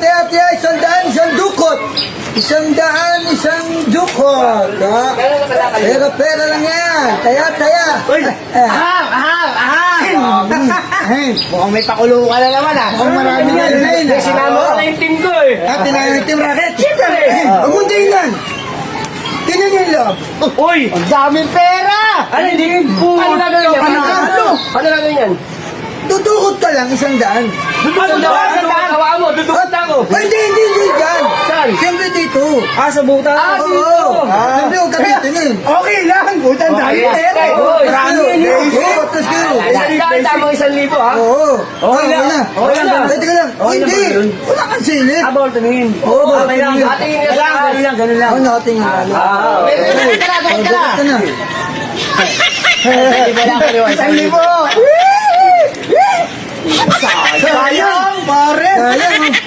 taya, 100, isang dukot. 100, isang dukot. Pera lang yan. Taya. Uy! Mukhang may pakulo ka na naman ah. Mukhang marami yan. Sinama ko na yung team ko eh. Tinanong yung team racket. Siyempre. Huwag mong tingnan. Tingnan niyo yung loob. Uy! Ang daming pera! Ano hindi? Ano gagawin yan? Ano gagawin yan? Dudukot ka lang, 100. Ano gawa mo? Dudukot ako. Ay, hindi dyan. Saan? Siyempre dito. Sa buta? Oo. Siyempre, huwag ka titingin. Okay lang, butan dami pera. Marami yun yun. Let's go. Tamang 1,000 ha? Oo. Okay lang. Okay lang. Teka lang. Hindi. Wala kang silip. Abol, tumingin. Oo, Okay lang. Atingin ka lang. Ganun lang. Ako nakatingin lang. Ito na. Isang libo. Sayang, pare. Sayang.